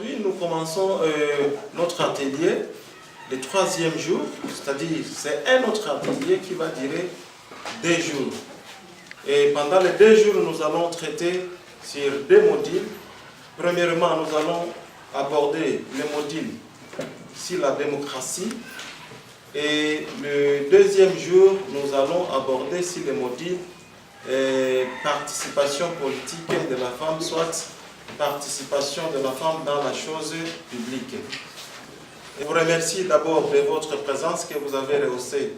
Aujourd'hui, nous commençons notre atelier, le 3e jour, c'est-à-dire c'est un autre atelier qui va durer 2 jours. Et pendant les 2 jours, nous allons traiter sur 2 modules. Premièrement, nous allons aborder le module sur la démocratie. Et le 2e jour, nous allons aborder sur le module participation politique de la femme, soit participation de la femme dans la chose publique. Je vous remercie d'abord de votre présence que vous avez rehaussée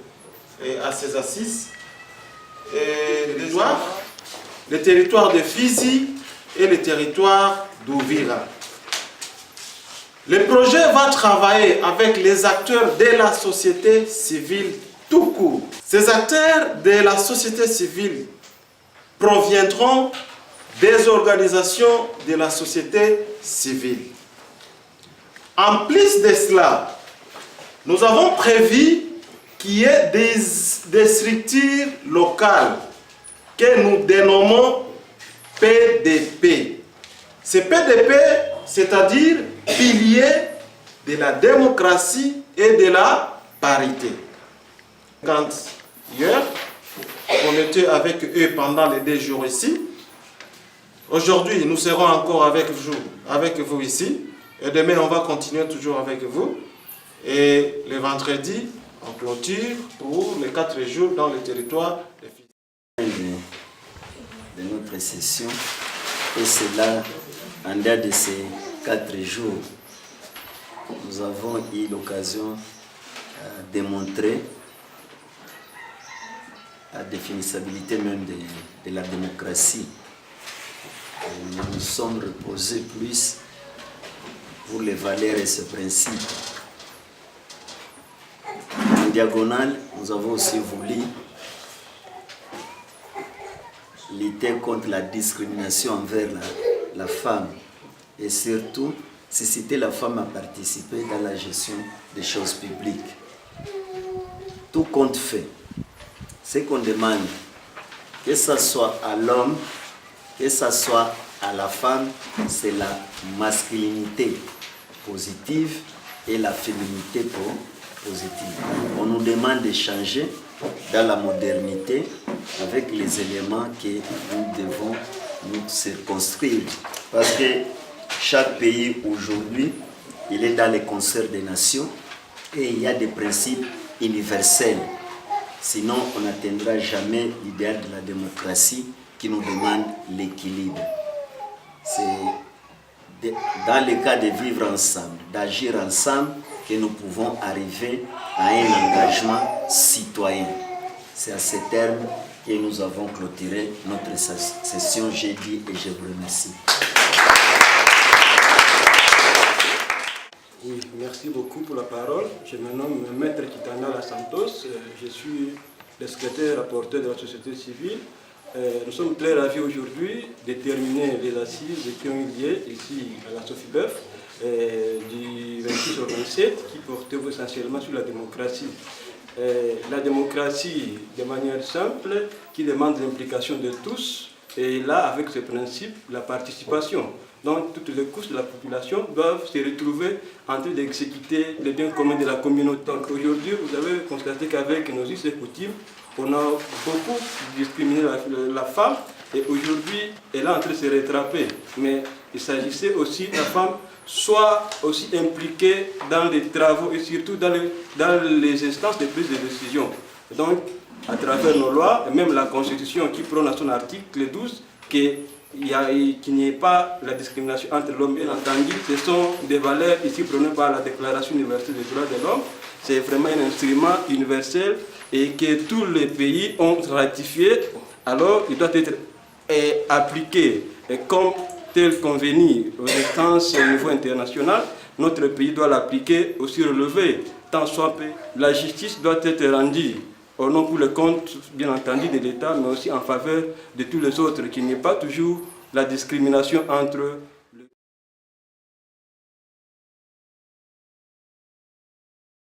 à ces assises. Le territoire de Fizi et le territoire d'Ouvira. Le projet va travailler avec les acteurs de la société civile tout court. Ces acteurs de la société civile proviendront des organisations de la société civile. En plus de cela, nous avons prévu qu'il y ait des structures locales que nous dénommons PDP. Ces PDP, c'est-à-dire piliers de la démocratie et de la parité. Quand hier, on était avec eux pendant les 2 jours ici, aujourd'hui, nous serons encore avec vous ici. Et demain, on va continuer toujours avec vous. Et le vendredi, on clôture pour les 4 jours dans le territoire de Fizi. De notre session, et c'est là, en dehors de ces 4 jours, nous avons eu l'occasion de montrer la définissabilité même de la démocratie. Nous nous sommes reposés plus pour les valeurs et ses principes. En diagonale, nous avons aussi voulu lutter contre la discrimination envers la femme et surtout susciter la femme à participer dans la gestion des choses publiques. Tout compte fait, ce qu'on demande, que ce soit à l'homme, que ce soit à la femme, c'est la masculinité positive et la féminité positive. On nous demande de changer dans la modernité avec les éléments que nous devons nous circonscrire. Parce que chaque pays aujourd'hui, il est dans le concert des nations et il y a des principes universels. Sinon, on n'atteindra jamais l'idéal de la démocratie qui nous demande l'équilibre. C'est dans le cas de vivre ensemble, d'agir ensemble, que nous pouvons arriver à un engagement citoyen. C'est à ce terme que nous avons clôturé notre session jeudi et je vous remercie. Oui, merci beaucoup pour la parole. Je me nomme Maître Kitana Santos. Je suis le secrétaire rapporteur de la société civile. Nous sommes très ravis aujourd'hui de terminer les assises qui ont eu lieu ici à la Sophie-Boeuf du 26 au 27 qui portaient essentiellement sur la démocratie. La démocratie de manière simple qui demande l'implication de tous et là avec ce principe la participation. Donc toutes les couches de la population doivent se retrouver en train d'exécuter les biens communs de la communauté. Donc aujourd'hui vous avez constaté qu'avec nos us et coutumes on a beaucoup discriminé la femme et aujourd'hui elle est en train de se rattraper. Mais il s'agissait aussi que la femme soit aussi impliquée dans les travaux et surtout dans les instances de prise de décision. Donc à travers nos lois, et même la Constitution qui prône à son article 12 qu'il n'y ait pas la discrimination entre l'homme et l'entendu, ce sont des valeurs ici prônées par la Déclaration universelle des droits de l'homme. C'est vraiment un instrument universel et que tous les pays ont ratifié, alors il doit être appliqué comme tel convenu aux instances au niveau international. Notre pays doit l'appliquer aussi relevé, tant soit peu. La justice doit être rendue au nom pour le compte, bien entendu, de l'État, mais aussi en faveur de tous les autres, qu'il n'y ait pas toujours la discrimination entre